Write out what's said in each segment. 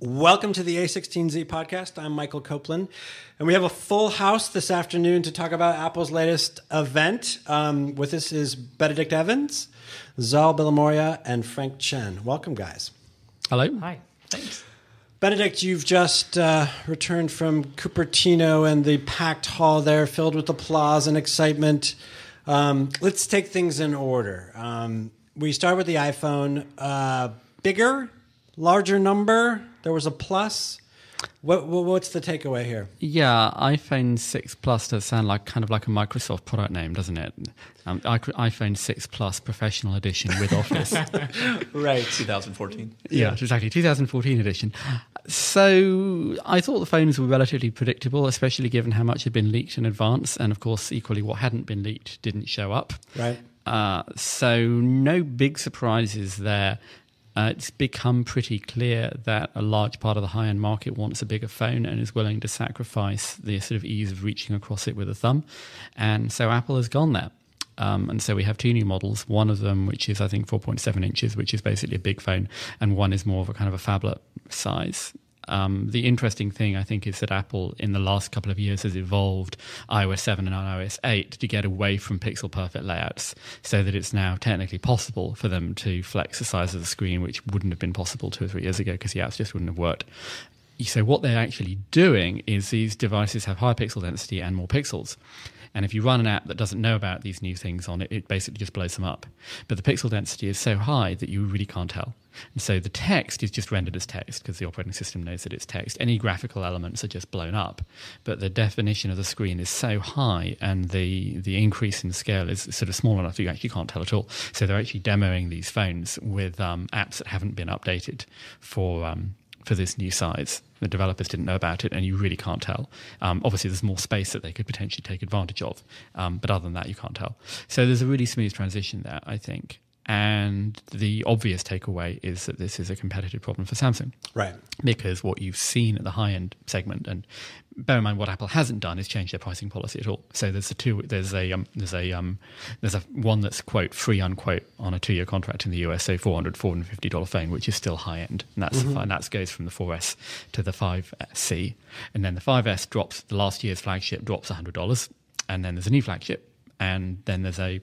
Welcome to the a16z podcast. I'm Michael Copeland, and we have a full house this afternoon to talk about Apple's latest event. With us is Benedict Evans, Zal Bilimoria, and Frank Chen. Welcome, guys. Hello. Hi. Thanks. Benedict, you've just returned from Cupertino and the packed hall there filled with applause and excitement. Let's take things in order. We start with the iPhone. Bigger, larger number. There was a plus. What's the takeaway here? Yeah, iPhone 6 Plus does sound like kind of like a Microsoft product name, doesn't it? iPhone 6 Plus Professional Edition with Office. Right. 2014. Yeah, exactly. 2014 edition. So I thought the phones were relatively predictable, especially given how much had been leaked in advance. And of course, equally, what hadn't been leaked didn't show up. Right. So no big surprises there. It's become pretty clear that a large part of the high-end market wants a bigger phone and is willing to sacrifice the sort of ease of reaching across it with a thumb. And so Apple has gone there. And so we have two new models, one of them which is, I think, 4.7 inches, which is basically a big phone, and one is more of a kind of a phablet size. The interesting thing, I think, is that Apple in the last couple of years has evolved iOS 7 and iOS 8 to get away from pixel-perfect layouts so that it's now technically possible for them to flex the size of the screen, which wouldn't have been possible 2 or 3 years ago because the apps just wouldn't have worked. So what they're actually doing is these devices have higher pixel density and more pixels. And if you run an app that doesn't know about these new things on it, it basically just blows them up. But the pixel density is so high that you really can't tell. And so the text is just rendered as text because the operating system knows that it's text. Any graphical elements are just blown up. But the definition of the screen is so high and the increase in scale is sort of small enough that you actually can't tell at all. So they're actually demoing these phones with apps that haven't been updated for this new size. The developers didn't know about it, and you really can't tell. Obviously, there's more space that they could potentially take advantage of, but other than that, you can't tell. So there's a really smooth transition there, I think. And the obvious takeaway is that this is a competitive problem for Samsung. Right. Because what you've seen at the high-end segment, and bear in mind what Apple hasn't done is change their pricing policy at all. So there's a one that's quote free unquote on a 2-year contract in the US, so $450 phone, which is still high-end. And that's and that goes from the 4S to the 5C. And then the 5S drops, the last year's flagship drops $100. And then there's a new flagship. And then there's the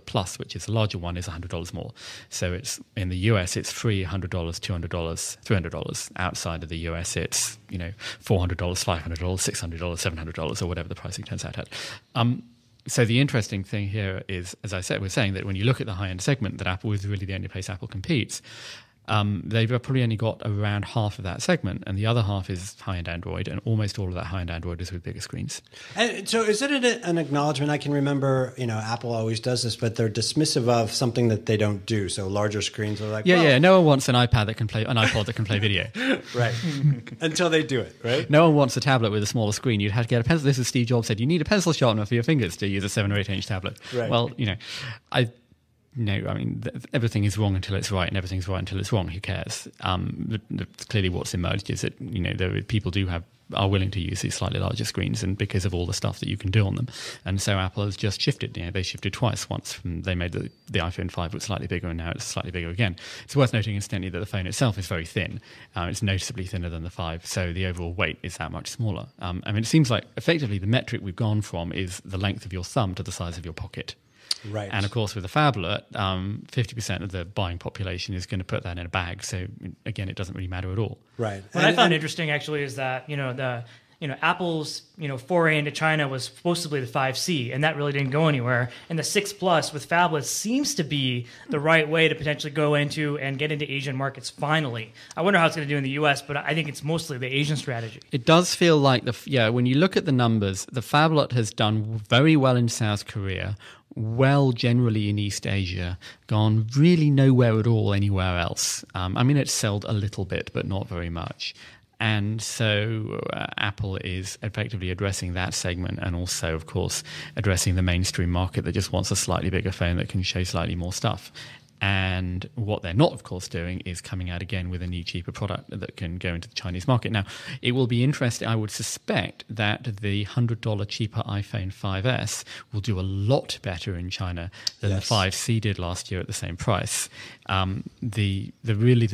Plus, which is the larger one, is $100 more. So it's in the US, it's free $100, $200, $300. Outside of the US, it's $400, $500, $600, $700, or whatever the pricing turns out at. So the interesting thing here is, as I said, we're saying that when you look at the high-end segment, that Apple is really the only place Apple competes. They've probably only got around half of that segment, and the other half is high-end Android, and almost all of that high-end Android is with bigger screens. And so is it an acknowledgement? I can remember, Apple always does this, but they're dismissive of something that they don't do. So larger screens are like, yeah. No one wants an iPod that can play video. Right. Until they do it, right? No one wants a tablet with a smaller screen. You'd have to get a pencil. This is Steve Jobs said, you need a pencil sharpener for your fingers to use a 7 or 8 inch tablet. Right. Well, everything is wrong until it's right, and everything's right until it's wrong. Who cares? Clearly, what's emerged is that people are willing to use these slightly larger screens, and because of all the stuff that you can do on them. And so Apple has just shifted. They shifted twice. Once they made the iPhone 5 look slightly bigger, and now it's slightly bigger again. It's worth noting, incidentally, that the phone itself is very thin. It's noticeably thinner than the 5, so the overall weight is that much smaller. It seems like effectively the metric we've gone from is the length of your thumb to the size of your pocket. Right. And of course, with a phablet, 50% of the buying population is going to put that in a bag. So again, it doesn't really matter at all. Right. What I found interesting actually is that Apple's foray into China was supposedly the 5C, and that really didn't go anywhere. And the 6 Plus with phablets seems to be the right way to potentially go into and get into Asian markets finally. I wonder how it's going to do in the US, but I think it's mostly the Asian strategy. It does feel like when you look at the numbers, the phablet has done very well in South Korea, well generally in East Asia, gone really nowhere at all anywhere else. It's sold a little bit, but not very much. And so Apple is effectively addressing that segment, and also, of course, addressing the mainstream market that just wants a slightly bigger phone that can show slightly more stuff. And what they're not, of course, doing is coming out again with a new, cheaper product that can go into the Chinese market. Now, it will be interesting. I would suspect that the $100 cheaper iPhone 5S will do a lot better in China than the 5C did last year at the same price. The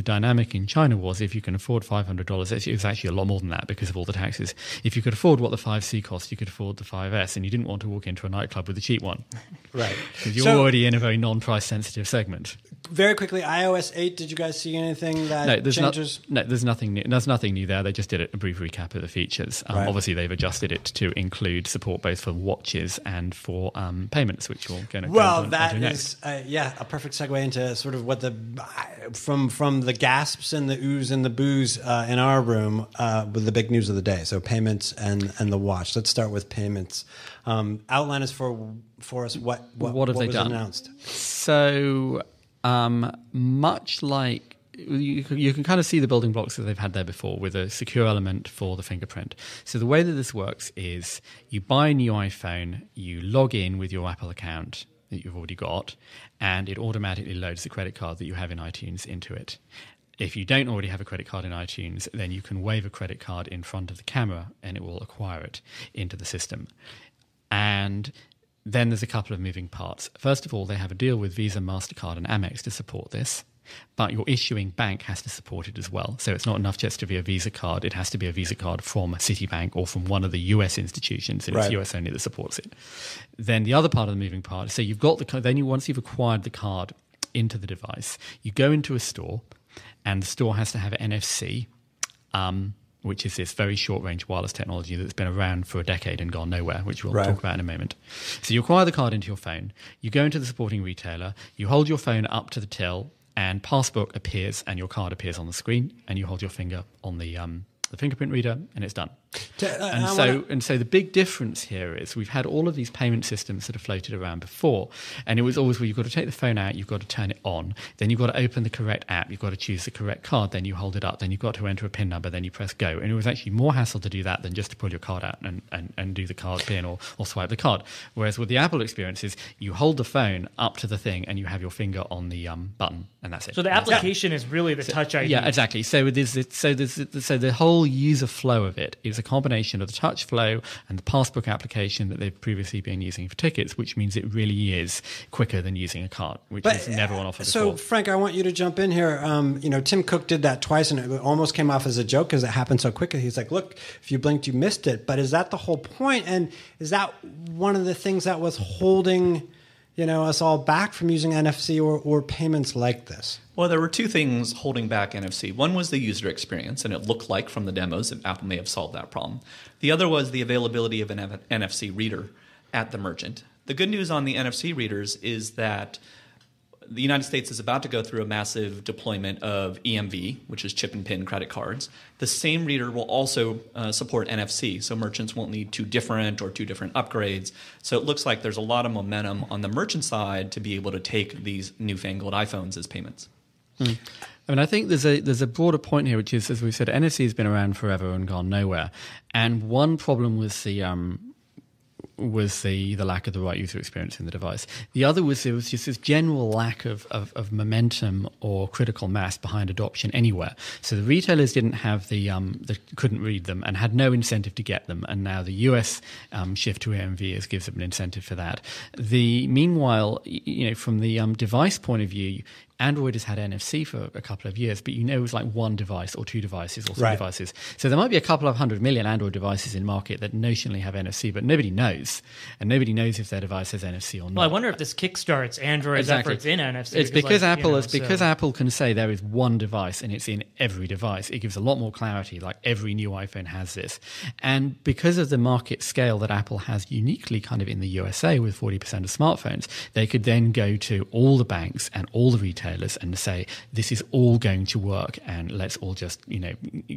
dynamic in China was if you can afford $500, it was actually a lot more than that because of all the taxes. If you could afford what the 5C cost, you could afford the 5S, and you didn't want to walk into a nightclub with a cheap one. Right. Because you're already in a very non-price sensitive segment. Very quickly, iOS 8, did you guys see anything that changes? There's nothing new. There's nothing new there. They just did a brief recap of the features. Right. Obviously, they've adjusted it to include support both for watches and for payments, which we're going to Well, go that into is next. a perfect segue into sort of what from the gasps and the oohs and the boos in our room with the big news of the day. So payments and the watch. Let's start with payments. Outline us for us what have they was done? Announced. So much like you can kind of see the building blocks that they've had there before with a secure element for the fingerprint. So the way that this works is you buy a new iPhone, you log in with your Apple account that you've already got, and it automatically loads the credit card that you have in iTunes into it. If you don't already have a credit card in iTunes, then you can wave a credit card in front of the camera and it will acquire it into the system. And then there's a couple of moving parts. First of all, they have a deal with Visa, MasterCard, and Amex to support this, but your issuing bank has to support it as well. So it's not enough just to be a Visa card. It has to be a Visa card from Citibank or from one of the US institutions, and it's US only that supports it. Then the other part of the moving part, so you've got the card, then once you've acquired the card into the device, you go into a store, and the store has to have an NFC, which is this very short-range wireless technology that's been around for a decade and gone nowhere, which we'll talk about in a moment. So you acquire the card into your phone, you go into the supporting retailer, you hold your phone up to the till, and Passbook appears and your card appears on the screen, and you hold your finger on the fingerprint reader, and it's done. And so the big difference here is we've had all of these payment systems that have floated around before, and it was always where you've got to take the phone out, you've got to turn it on, then you've got to open the correct app, you've got to choose the correct card, then you hold it up, then you've got to enter a PIN number, then you press go. And it was actually more hassle to do that than just to pull your card out and do the card PIN or swipe the card. Whereas with the Apple experience is you hold the phone up to the thing and you have your finger on the button, and that's it. So the application is really the Touch ID. Yeah, exactly. So the whole user flow of it is a combination of the touch flow and the Passbook application that they've previously been using for tickets, which means it really is quicker than using a card, which is never on offer before. So, Frank, I want you to jump in here. Tim Cook did that twice, and it almost came off as a joke because it happened so quickly. He's like, look, if you blinked, you missed it. But is that the whole point? And is that one of the things that was holding us all back from using NFC or payments like this? Well, there were two things holding back NFC. One was the user experience, and it looked like from the demos that Apple may have solved that problem. The other was the availability of an NFC reader at the merchant. The good news on the NFC readers is that the United States is about to go through a massive deployment of EMV, which is chip and pin credit cards. The same reader will also support NFC, so merchants won't need two different upgrades. So it looks like there's a lot of momentum on the merchant side to be able to take these newfangled iPhones as payments. I mean, I think there's a broader point here, which is, as we said, NFC has been around forever and gone nowhere. And one problem was the lack of the right user experience in the device. The other was there was just this general lack of momentum or critical mass behind adoption anywhere. So the retailers didn't have couldn't read them and had no incentive to get them. And now the US shift to EMV gives them an incentive for that. Meanwhile, from the device point of view, Android has had NFC for a couple of years, but it was like one device or two devices or three devices. So there might be a couple of 100 million Android devices in market that notionally have NFC, but nobody knows. And nobody knows if their device has NFC or not. Well, I wonder if this kickstarts Android's efforts in NFC. It's because Apple can say there is one device and it's in every device. It gives a lot more clarity, like every new iPhone has this. And because of the market scale that Apple has uniquely kind of in the USA with 40% of smartphones, they could then go to all the banks and all the retailers retailers and say, this is all going to work and let's all just,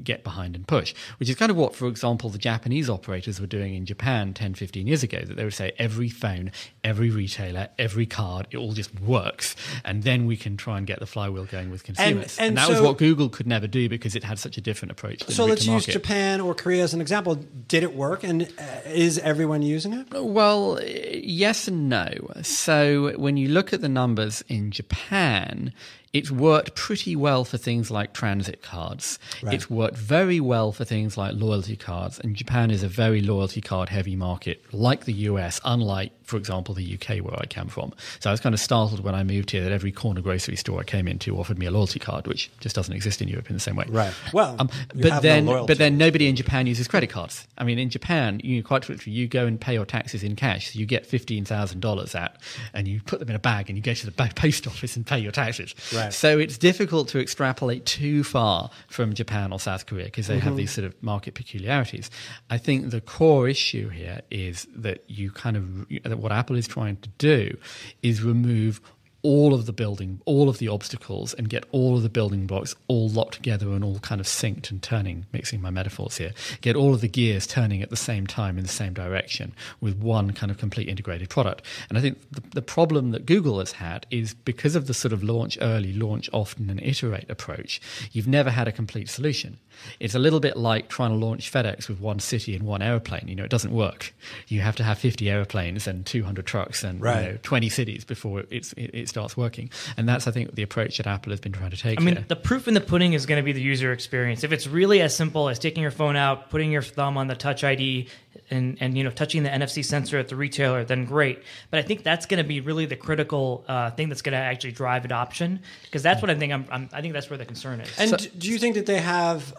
get behind and push, which is kind of what, for example, the Japanese operators were doing in Japan 10, 15 years ago, that they would say every phone, every retailer, every card, it all just works. And then we can try and get the flywheel going with consumers. And that was what Google could never do because it had such a different approach to the So let's use market. Japan or Korea as an example. Did it work, and is everyone using it? Well, yes and no. So when you look at the numbers in Japan, it's worked pretty well for things like transit cards. Right. It's worked very well for things like loyalty cards. And Japan is a very loyalty card heavy market, like the US, unlike, for example, the UK where I come from. So I was kind of startled when I moved here that every corner grocery store I came into offered me a loyalty card, which just doesn't exist in Europe in the same way. Right. Well, but then nobody in Japan uses credit cards. I mean, in Japan, quite literally, you go and pay your taxes in cash. So you get $15,000 out, and you put them in a bag, and you go to the post office and pay your taxes. Right. So it's difficult to extrapolate too far from Japan or South Korea because they have these sort of market peculiarities. I think the core issue here is that that what Apple is trying to do is remove all of the obstacles and get all of the building blocks all locked together and all kind of synced and turning, mixing my metaphors here, get all of the gears turning at the same time in the same direction with one kind of complete integrated product. And I think the problem that Google has had is because of the sort of launch early, launch often and iterate approach, you've never had a complete solution. It's a little bit like trying to launch FedEx with one city and one airplane. It doesn't work. You have to have 50 airplanes and 200 trucks and 20 cities before it starts working. And that's, I think, the approach that Apple has been trying to take here. The proof in the pudding is going to be the user experience. If it's really as simple as taking your phone out, putting your thumb on the Touch ID, and touching the NFC sensor at the retailer, then great. But I think that's going to be really the critical thing that's going to actually drive adoption, because that's what I think. I think that's where the concern is. And do you think that they have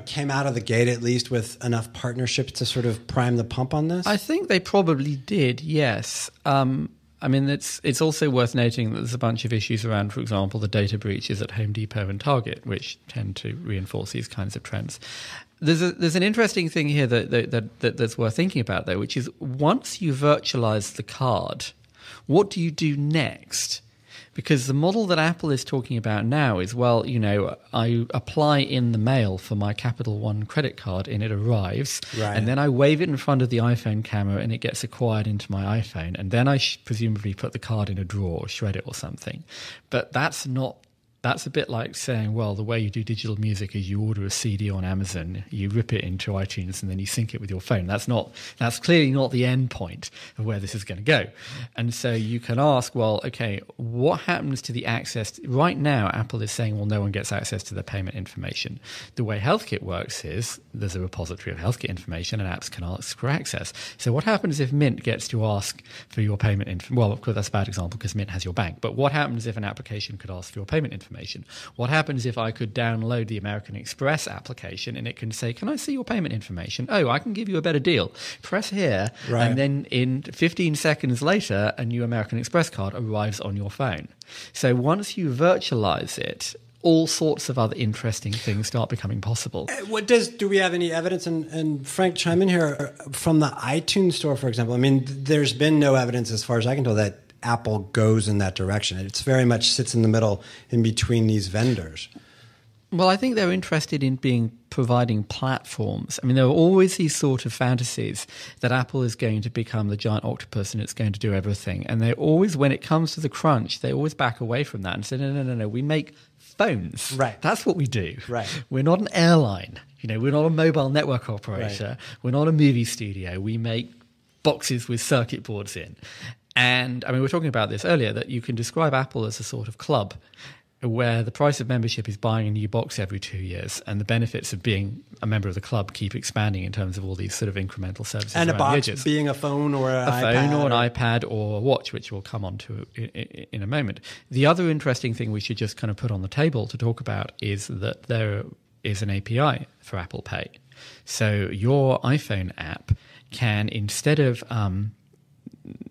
came out of the gate at least with enough partnerships to sort of prime the pump on this? I think they probably did. Yes. It's also worth noting that there's a bunch of issues around, for example, the data breaches at Home Depot and Target, which tend to reinforce these kinds of trends. There's an interesting thing here that's worth thinking about, though, which is once you virtualize the card, what do you do next? Because the model that Apple is talking about now is, I apply in the mail for my Capital One credit card and it arrives, and then I wave it in front of the iPhone camera and it gets acquired into my iPhone, and then I presumably put the card in a drawer or shred it or something. But that's a bit like saying, well, the way you do digital music is you order a CD on Amazon, you rip it into iTunes, and then you sync it with your phone. That's clearly not the end point of where this is going to go. And so you can ask, well, okay, what happens to the access? Right now, Apple is saying, well, no one gets access to their payment information. The way HealthKit works is there's a repository of HealthKit information and apps can ask for access. So what happens if Mint gets to ask for your payment information? Well, of course, that's a bad example because Mint has your bank. But what happens if an application could ask for your payment information? What happens if I could download the American Express application and it can say, can I see your payment information? Oh, I can give you a better deal. Press here, and then in 15 seconds later, a new American Express card arrives on your phone. So once you virtualize it, all sorts of other interesting things start becoming possible. Do we have any evidence, and Frank, chime in here, from the iTunes store, for example? I mean, there's been no evidence, as far as I can tell, that Apple goes in that direction. It's very much sits in the middle in between these vendors. Well, I think they're interested in providing platforms. I mean, there are always these sort of fantasies that Apple is going to become the giant octopus and it's going to do everything. And they always, when it comes to the crunch, they always back away from that and say, no, we make phones. Right. That's what we do. We're not an airline. We're not a mobile network operator. We're not a movie studio. We make boxes with circuit boards in. And we were talking about this earlier, that you can describe Apple as a sort of club where the price of membership is buying a new box every 2 years, and the benefits of being a member of the club keep expanding in terms of all these sort of incremental services. And a box edges. Being a phone or an iPad. Phone or an iPad or a watch, which we'll come on to in a moment. The other interesting thing we should just kind of put on the table to talk about is that there is an API for Apple Pay. So your iPhone app can, instead of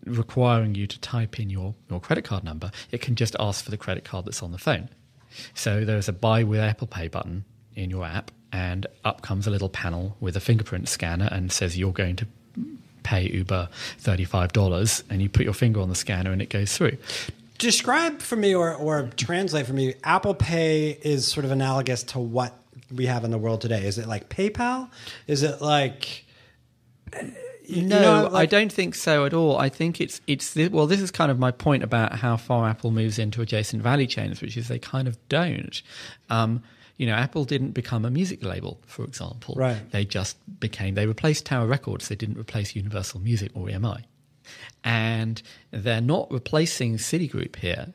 requiring you to type in your credit card number, it can just ask for the credit card that's on the phone. So there's a buy with Apple Pay button in your app, and up comes a little panel with a fingerprint scanner and says you're going to pay Uber $35, and you put your finger on the scanner and it goes through. Describe for me or translate for me, Apple Pay is sort of analogous to what we have in the world today. Is it like PayPal? Is it like... No, I don't think so at all. I think it's well, this is kind of my point about how far Apple moves into adjacent value chains, which is they kind of don't. Apple didn't become a music label, for example. Right. They replaced Tower Records. They didn't replace Universal Music or EMI. And they're not replacing Citigroup here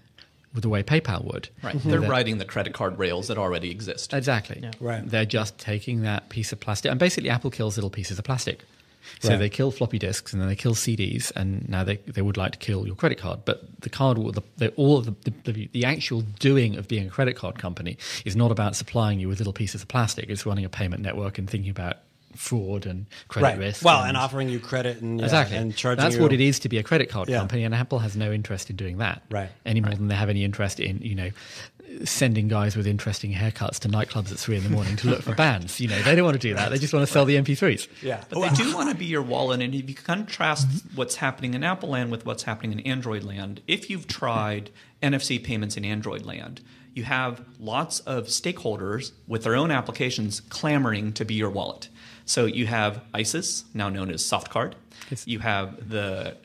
with the way PayPal would. Right. They're riding the credit card rails that already exist. Exactly. Yeah. Right. They're just taking that piece of plastic. And basically Apple kills little pieces of plastic. So they kill floppy disks and then they kill CDs, and now they would like to kill your credit card. But the card, the actual doing of being a credit card company is not about supplying you with little pieces of plastic. It's running a payment network and thinking about fraud and credit risk. Well, and offering you credit and exactly. and charging That's you. what it is to be a credit card company, and Apple has no interest in doing that. Right. Any more than they have any interest in, sending guys with interesting haircuts to nightclubs at 3 a.m. to look for bands. They don't want to do that. They just want to sell the MP3s. Yeah. But they do want to be your wallet. And if you contrast what's happening in Apple land with what's happening in Android land, if you've tried NFC payments in Android land, you have lots of stakeholders with their own applications clamoring to be your wallet. So you have ISIS, now known as Softcard. You have the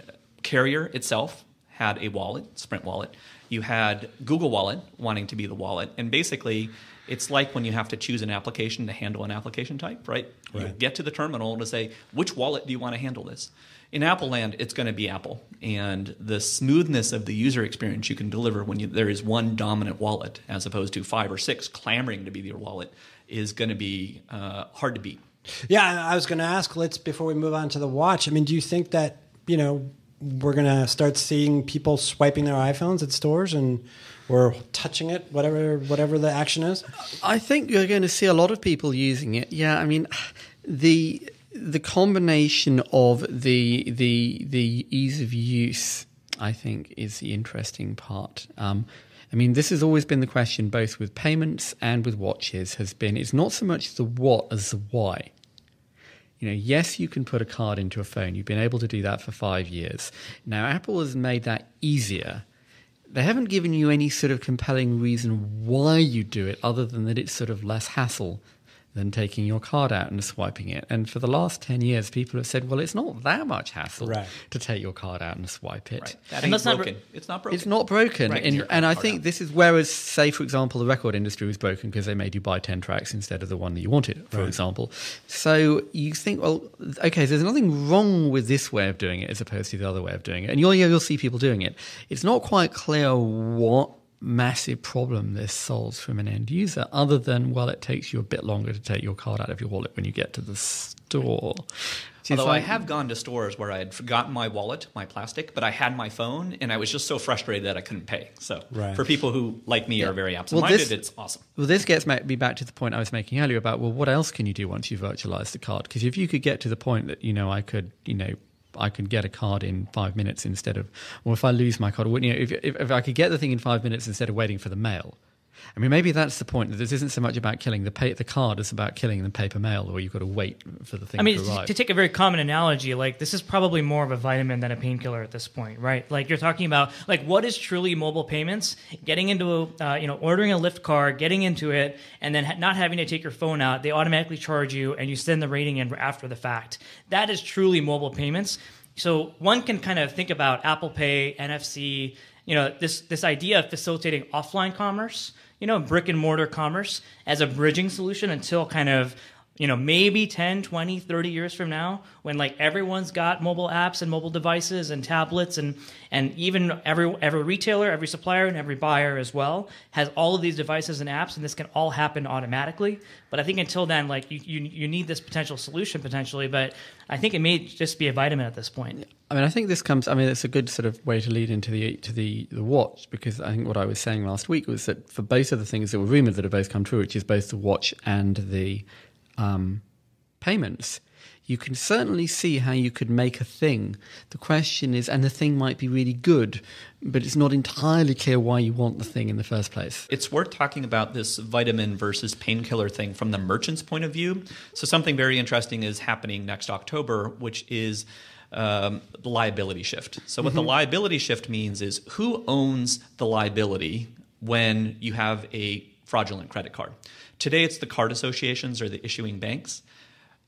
carrier itself had a wallet, Sprint Wallet. You had Google Wallet wanting to be the wallet. And basically, it's like when you have to choose an application to handle an application type, right? You get to the terminal to say, which wallet do you want to handle this? In Apple land, it's going to be Apple. And the smoothness of the user experience you can deliver when there is one dominant wallet as opposed to 5 or 6 clamoring to be your wallet is going to be hard to beat. Yeah, I was going to ask, before we move on to the watch, I mean, do you think that, we're going to start seeing people swiping their iPhones at stores or touching it, whatever the action is? I think you're going to see a lot of people using it. Yeah, I mean, the combination of the ease of use, I think, is the interesting part. This has always been the question, both with payments and with watches, it's not so much the what as the why. Yes, you can put a card into a phone. You've been able to do that for 5 years. Now, Apple has made that easier. They haven't given you any sort of compelling reason why you do it, other than that it's sort of less hassle than taking your card out and swiping it. And for the last 10 years, people have said, well, it's not that much hassle to take your card out and swipe it. Right. That ain't broken. It's not broken. It's not broken. Right. And I think this is whereas, say, for example, the record industry was broken because they made you buy 10 tracks instead of the one that you wanted, for example. So you think, well, okay, so there's nothing wrong with this way of doing it as opposed to the other way of doing it. And you'll see people doing it. It's not quite clear what massive problem this solves from an end user, other than, well, it takes you a bit longer to take your card out of your wallet when you get to the store. Although I have gone to stores where I had forgotten my wallet, my plastic, but I had my phone, and I was just so frustrated that I couldn't pay. So for people who, like me, are very absent-minded, it's awesome. Well, this gets me back to the point I was making earlier about, well, what else can you do once you've virtualized the card? Because if you could get to the point that, I could get a card in 5 minutes instead of, or if I lose my card, if I could get the thing in 5 minutes instead of waiting for the mail. I mean, maybe that's the point, that this isn't so much about killing the card, it's about killing the paper mail, where you've got to wait for the thing to arrive. To take a very common analogy, this is probably more of a vitamin than a painkiller at this point, right? You're talking about, what is truly mobile payments? Getting into, ordering a Lyft card, getting into it, and then not having to take your phone out. They automatically charge you, and you send the rating in after the fact. That is truly mobile payments. So one can kind of think about Apple Pay, NFC, this idea of facilitating offline commerce, brick and mortar commerce as a bridging solution until kind of, maybe 10, 20, 30 years from now, when everyone's got mobile apps and mobile devices and tablets, and even every retailer, every supplier, and every buyer as well has all of these devices and apps, and this can all happen automatically. But I think until then, you need this potential solution potentially, but I think it may just be a vitamin at this point. I think this comes. It's a good sort of way to lead into the watch, because I think what I was saying last week was that for both of the things that were rumored that have both come true, which is both the watch and the payments, you can certainly see how you could make a thing. The question is, and the thing might be really good, but it's not entirely clear why you want the thing in the first place. It's worth talking about this vitamin versus painkiller thing from the merchant's point of view. So something very interesting is happening next October, which is liability shift. So what the liability shift means is who owns the liability when you have a fraudulent credit card. Today, it's the card associations or the issuing banks.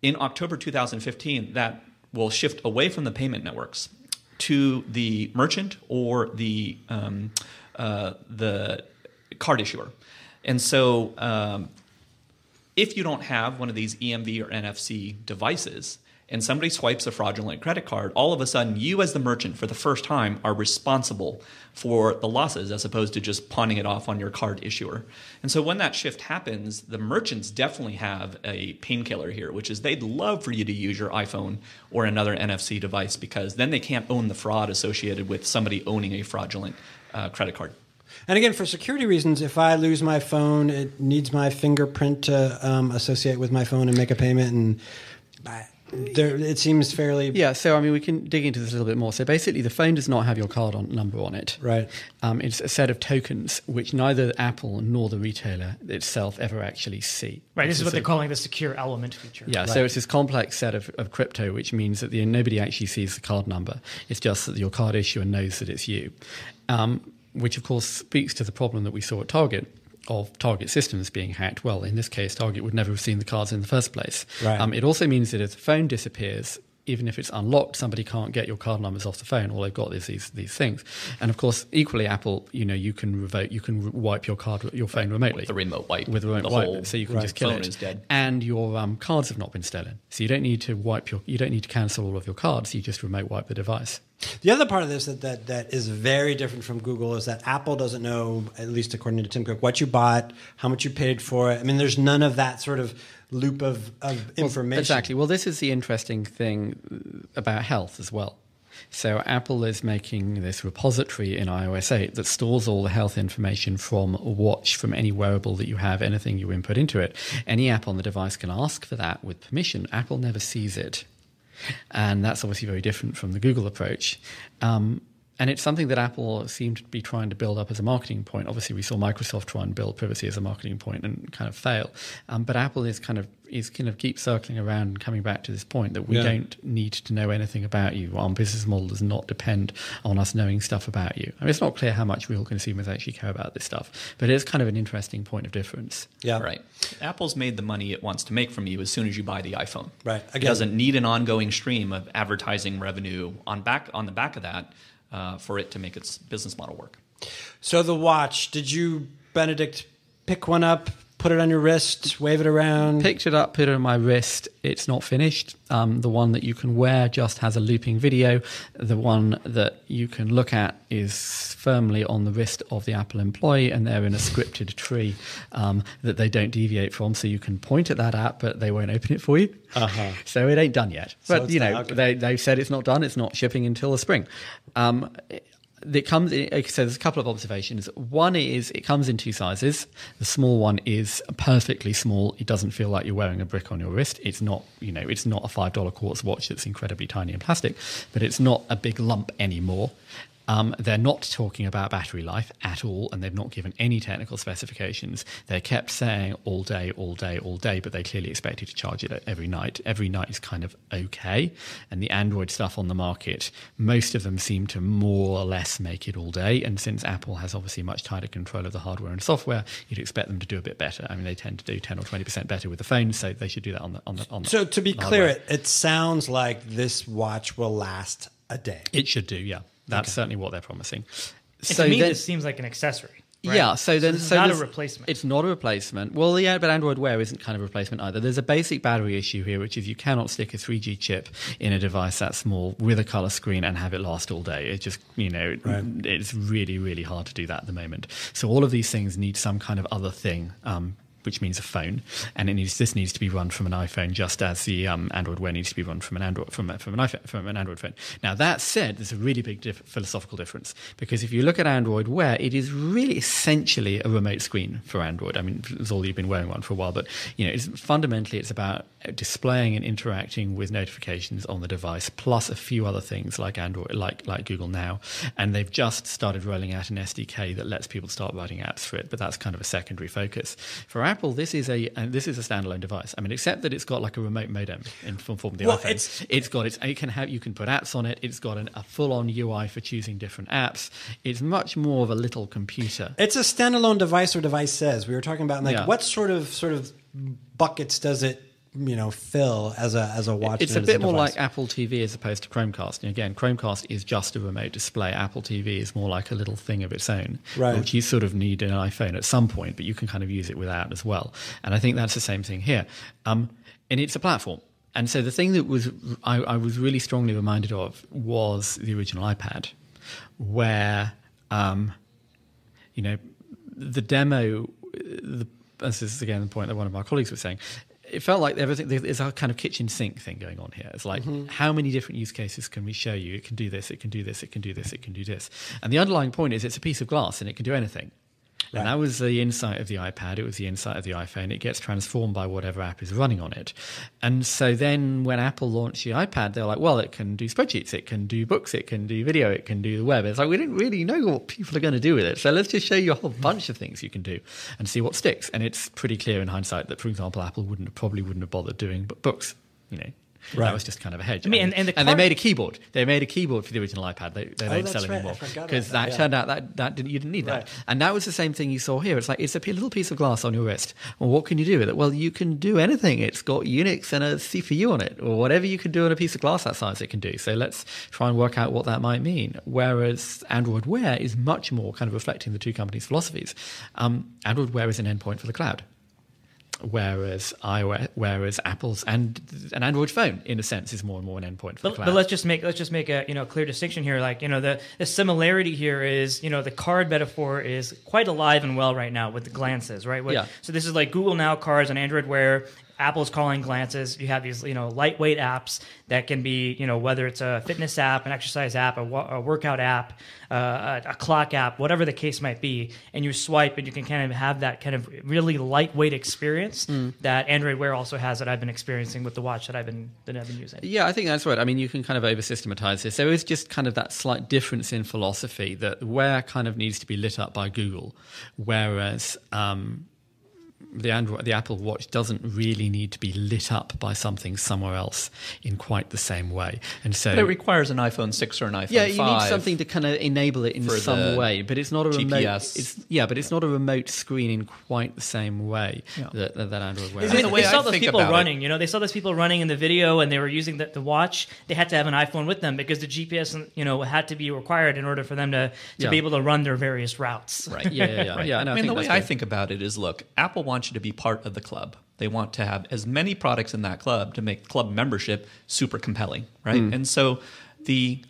In October 2015, that will shift away from the payment networks to the merchant or the card issuer. And so if you don't have one of these EMV or NFC devices and somebody swipes a fraudulent credit card, all of a sudden you as the merchant for the first time are responsible for the losses as opposed to just pawning it off on your card issuer. And so when that shift happens, the merchants definitely have a painkiller here, which is they'd love for you to use your iPhone or another NFC device because then they can't own the fraud associated with somebody owning a fraudulent credit card. And again, for security reasons, if I lose my phone, it needs my fingerprint to associate with my phone and make a payment. And it seems fairly... Yeah, so I mean, we can dig into this a little bit more. So basically, the phone does not have your card number on it. Right. It's a set of tokens which neither Apple nor the retailer itself ever actually see. Right, this is what they're calling the secure element feature. Yeah, right. So it's this complex set of crypto, which means that nobody actually sees the card number. It's just that your card issuer knows that it's you. Which, of course, speaks to the problem that we saw at Target of Target systems being hacked. Well, in this case, Target would never have seen the cards in the first place. Right. It also means that if the phone disappears, even if it's unlocked, somebody can't get your card numbers off the phone. All they've got is these things. And of course, equally, Apple, you can wipe your phone remotely With the remote wipe. with a remote wipe, so you can just kill phone it. is dead. And your cards have not been stolen, so you don't need to cancel all of your cards. You just remote wipe the device. The other part of this that is very different from Google is that Apple doesn't know, at least according to Tim Cook, what you bought, how much you paid for it. I mean, there's none of that sort of loop of information. Exactly. Well, this is the interesting thing about health as well. So Apple is making this repository in iOS 8 that stores all the health information from a watch, from any wearable that you have, anything you input into it. Any app on the device can ask for that with permission. Apple never sees it. And that's obviously very different from the Google approach. And it's something that Apple seemed to be trying to build up as a marketing point. Obviously, we saw Microsoft try and build privacy as a marketing point and kind of fail. But Apple is kind of keep circling around and coming back to this point that we don't need to know anything about you. Our business model does not depend on us knowing stuff about you. I mean, it's not clear how much real consumers actually care about this stuff, but it's kind of an interesting point of difference. Yeah, right. Apple's made the money it wants to make from you as soon as you buy the iPhone. Right. It doesn't need an ongoing stream of advertising revenue on the back of that for it to make its business model work. So the watch, did you, Benedict, pick one up, put it on your wrist, wave it around? Picked it up, put it on my wrist. It's not finished. The one that you can wear just has a looping video. The one that you can look at is firmly on the wrist of the Apple employee, and they're in a scripted tree that they don't deviate from. So you can point at that app, but they won't open it for you. Uh-huh. So it ain't done yet. So But, they've said it's not done. It's not shipping until the spring. So there's a couple of observations. One is it comes in two sizes. The small one is perfectly small. It doesn't feel like you're wearing a brick on your wrist. It's not, it's not a $5 quartz watch that's incredibly tiny and plastic, but it's not a big lump anymore. They're not talking about battery life at all, and they've not given any technical specifications. They kept saying all day, all day, all day, but they clearly expect you to charge it every night. Every night is kind of okay. And the Android stuff on the market, most of them seem to more or less make it all day. And since Apple has obviously much tighter control of the hardware and software, you'd expect them to do a bit better. I mean, they tend to do 10 or 20% better with the phone, so they should do that on the So to be clear, it sounds like this watch will last a day. It should do, yeah. That's certainly what they're promising. To me, this seems like an accessory. Right? Yeah, so it's not a replacement. It's not a replacement. Well, yeah, but Android Wear isn't kind of a replacement either. There's a basic battery issue here, which is you cannot stick a 3G chip in a device that small with a color screen and have it last all day. It just, it's really, really hard to do that at the moment. So all of these things need some kind of other thing, which means a phone, and this needs to be run from an iPhone, just as the Android Wear needs to be run from an Android from an Android phone. Now that said, there's a really big philosophical difference, because if you look at Android Wear, it is really essentially a remote screen for Android. I mean, it's all you've been wearing one for a while, but fundamentally it's about displaying and interacting with notifications on the device, plus a few other things like Android, like Google Now, and they've just started rolling out an SDK that lets people start writing apps for it, but that's kind of a secondary focus. For Apple, this is a standalone device. I mean, except that it's got like a remote modem in form of the Well, iPhone. You can put apps on it. It's got a full-on UI for choosing different apps. It's much more of a little computer. It's a standalone device or devices. We were talking about what sort of buckets does it fill as a watch? It's a bit more like Apple TV as opposed to Chromecast. And again, Chromecast is just a remote display. Apple TV is more like a little thing of its own, which you sort of need in an iPhone at some point, but you can kind of use it without as well. And I think that's the same thing here. And it's a platform. And so the thing that I was really strongly reminded of was the original iPad, where the demo. This is again the point that one of my colleagues was saying. It felt like everything. There's a kind of kitchen sink thing going on here. It's like, how many different use cases can we show you? It can do this, it can do this, it can do this, it can do this. And the underlying point is it's a piece of glass and it can do anything. Right. And that was the insight of the iPad. It was the insight of the iPhone. It gets transformed by whatever app is running on it. And so then when Apple launched the iPad, they were like, well, it can do spreadsheets, it can do books, it can do video, it can do the web. It's like, we didn't really know what people are going to do with it. So let's just show you a whole bunch of things you can do and see what sticks. And it's pretty clear in hindsight that, for example, Apple probably wouldn't have bothered doing books, Right. That was just kind of a hedge. I mean, and they made a keyboard. They made a keyboard for the original iPad. They don't sell anymore because that turned out that you didn't need that. And that was the same thing you saw here. It's like it's a little piece of glass on your wrist. Well, what can you do with it? Well, you can do anything. It's got Unix and a CPU on it, or whatever you can do on a piece of glass that size. It can do. So let's try and work out what that might mean. Whereas Android Wear is much more kind of reflecting the two companies' philosophies. Android Wear is an endpoint for the cloud. Whereas Apple's and an Android phone, in a sense, is more and more an endpoint for the cloud. But let's just make a clear distinction here. Like the similarity here is the card metaphor is quite alive and well right now with the glances, right? So this is like Google Now cards on Android Wear. Apple's calling glances. You have these, lightweight apps that can be, whether it's a fitness app, an exercise app, a workout app, a clock app, whatever the case might be, and you swipe and you can kind of have that kind of really lightweight experience that Android Wear also has that I've been experiencing with the watch that I've been using. Yeah, I think that's right. I mean, you can kind of over-systematize this. There is just kind of that slight difference in philosophy that Wear kind of needs to be lit up by Google, whereas the Apple Watch doesn't really need to be lit up by something somewhere else in quite the same way. And so, but it requires an iPhone 6 or an iPhone 5. Yeah, you need something to kind of enable it in some way. But it's not a GPS. remote. But it's not a remote screen in quite the same way that Android Wear. They saw those people running. They saw those people running in the video, and they were using the watch. They had to have an iPhone with them because the GPS, had to be required in order for them to be able to run their various routes. Right. Yeah. Right. I mean, the way I think about it is, look, Apple wants you to be part of the club. They want to have as many products in that club to make club membership super compelling, right? And so the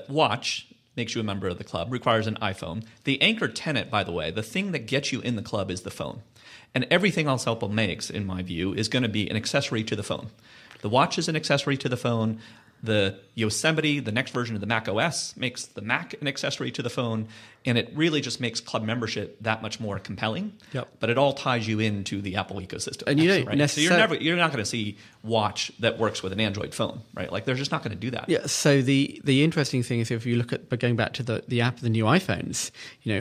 watch makes you a member of the club, requires an iPhone. The anchor tenant, by the way, the thing that gets you in the club is the phone. And everything else Apple makes, in my view, is going to be an accessory to the phone. The watch is an accessory to the phone. The Yosemite, the next version of the Mac OS, makes the Mac an accessory to the phone, and it really just makes club membership that much more compelling. Yep. But it all ties you into the Apple ecosystem. And you don't so you're not going to see watch that works with an Android phone, right? Like they're just not going to do that. Yeah. So the interesting thing is, if you look at going back to the app of the new iPhones,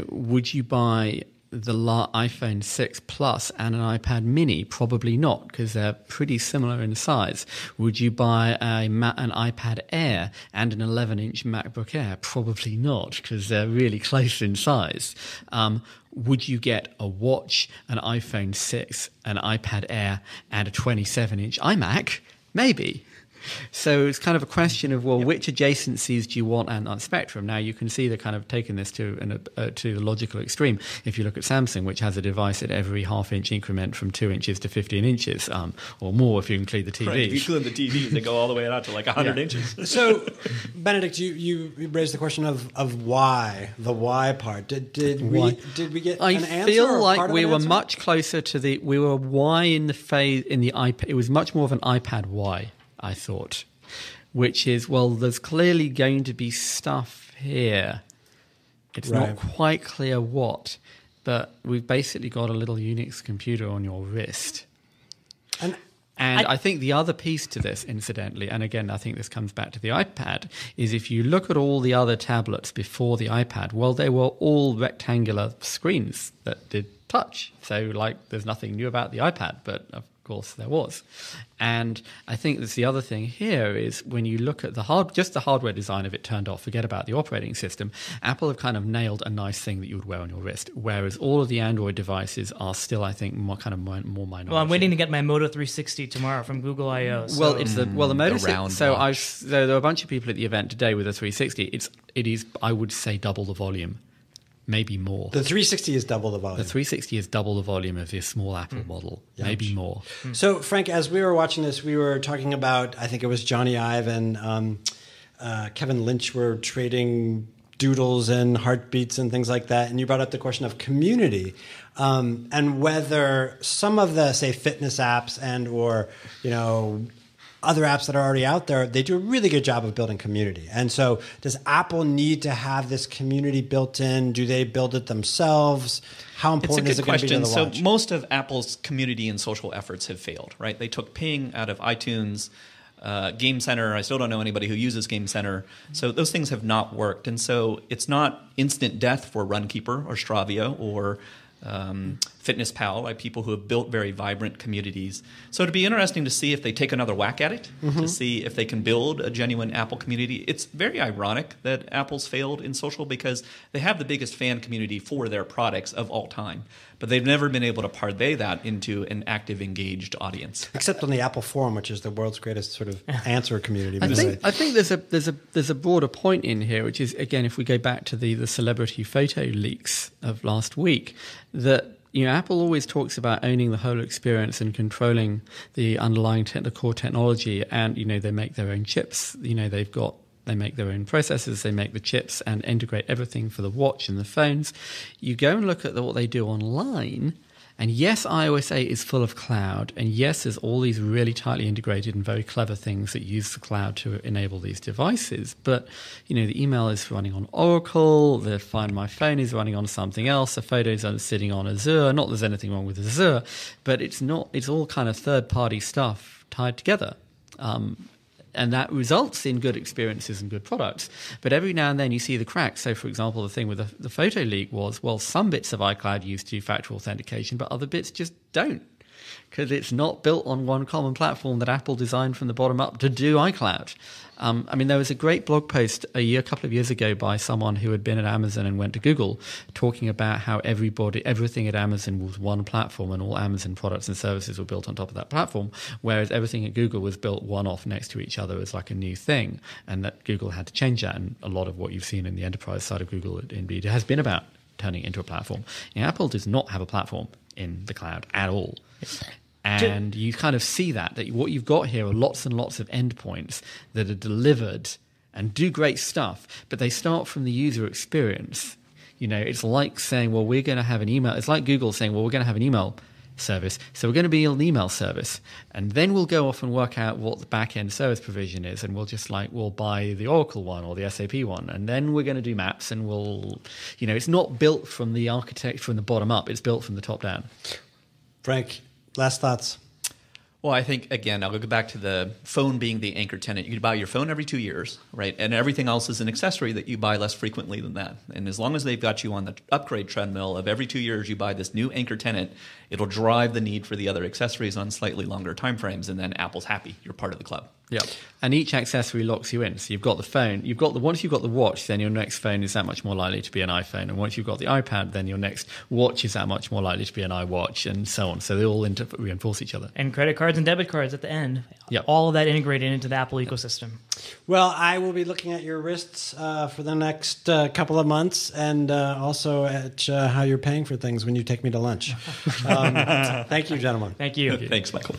would you buy the iPhone 6 Plus and an iPad Mini? Probably not, because they're pretty similar in size. Would you buy an iPad Air and an 11-inch MacBook Air? Probably not, because they're really close in size. Would you get a watch, an iPhone 6, an iPad Air, and a 27-inch iMac? Maybe. So it's kind of a question of, which adjacencies do you want on the spectrum? Now, you can see they're kind of taking this to the logical extreme. If you look at Samsung, which has a device at every half-inch increment from 2 inches to 15 inches, or more if you include the TVs. Right, if you include the TVs, they go all the way out to like 100 inches. So, Benedict, you raised the question of why, the why part. Did we get an answer? I feel like we were much closer to we were why in the phase, in the iPad. It was much more of an iPad why, I thought, which is, there's clearly going to be stuff here. It's not quite clear what, but we've basically got a little Unix computer on your wrist. And I think the other piece to this, incidentally, and again, I think this comes back to the iPad, is if you look at all the other tablets before the iPad, well, they were all rectangular screens that did touch. So, like, there's nothing new about the iPad, but of course there was. And I think that's the other thing here is when you look at just the hardware design of it turned off, forget about the operating system, Apple have kind of nailed a nice thing that you would wear on your wrist, whereas all of the Android devices are still, I think, more minority. Well, I'm waiting to get my Moto 360 tomorrow from Google I/O. So. Well, it's the Moto. So there were a bunch of people at the event today with a 360. It is, I would say, double the volume. Maybe more. The 360 is double the volume. The 360 is double the volume of this small Apple model, maybe more. So, Frank, as we were watching this, we were talking about, I think it was Johnny Ive and Kevin Lynch were trading doodles and heartbeats and things like that. And you brought up the question of community and whether some of the, say, fitness apps and or, other apps that are already out there, they do a really good job of building community. And so does Apple need to have this community built in? Do they build it themselves? How important is it going to be to the watch? So most of Apple's community and social efforts have failed, right? They took Ping out of iTunes, Game Center. I still don't know anybody who uses Game Center. So those things have not worked. And so it's not instant death for Runkeeper or Stravia or Fitness Pal, like people who have built very vibrant communities. So it'd be interesting to see if they take another whack at it, to see if they can build a genuine Apple community. It's very ironic that Apple's failed in social because they have the biggest fan community for their products of all time. But they've never been able to parlay that into an active, engaged audience. Except on the Apple Forum, which is the world's greatest sort of answer community. I think there's a broader point in here, which is, again, if we go back to the celebrity photo leaks of last week, that Apple always talks about owning the whole experience and controlling the underlying the core technology, and they make their own chips. They make their own processors, they make the chips and integrate everything for the watch and the phones. You go and look at what they do online, and yes, iOS 8 is full of cloud, and yes, there's all these really tightly integrated and very clever things that use the cloud to enable these devices. But, the email is running on Oracle, the Find My Phone is running on something else, the photos are sitting on Azure. Not that there's anything wrong with Azure, but it's all kind of third-party stuff tied together. And that results in good experiences and good products. But every now and then you see the cracks. So, for example, the thing with the photo leak was, well, some bits of iCloud use two-factor authentication, but other bits just don't, because it's not built on one common platform that Apple designed from the bottom up to do iCloud. There was a great blog post a couple of years ago by someone who had been at Amazon and went to Google, talking about how everything at Amazon was one platform and all Amazon products and services were built on top of that platform, whereas everything at Google was built one-off next to each other as like a new thing, and that Google had to change that. And a lot of what you've seen in the enterprise side of Google indeed has been about turning it into a platform. Apple does not have a platform in the cloud at all. And you kind of see that what you've got here are lots and lots of endpoints that are delivered and do great stuff, but they start from the user experience. It's like saying, well, we're going to have an email. It's like Google saying, well, we're going to have an email service, so we're going to be an email service. And then we'll go off and work out what the back-end service provision is, and we'll buy the Oracle one or the SAP one, and then we're going to do maps, and it's not built from the architect from the bottom up, it's built from the top down. Frank, last thoughts. Well, I think, again, I'll go back to the phone being the anchor tenant. You could buy your phone every 2 years, right? And everything else is an accessory that you buy less frequently than that. And as long as they've got you on the upgrade treadmill of every 2 years you buy this new anchor tenant, it'll drive the need for the other accessories on slightly longer time frames, and then Apple's happy. You're part of the club. Yeah, and each accessory locks you in. So you've got the phone, once you've got the watch, then your next phone is that much more likely to be an iPhone, and once you've got the iPad, then your next watch is that much more likely to be an iWatch, and so on. So they all reinforce each other. And credit cards and debit cards at the end. Yep. All of that integrated into the Apple ecosystem. Well, I will be looking at your wrists for the next couple of months, and also at how you're paying for things when you take me to lunch. Thank you, gentlemen. Thank you. Thanks, Michael.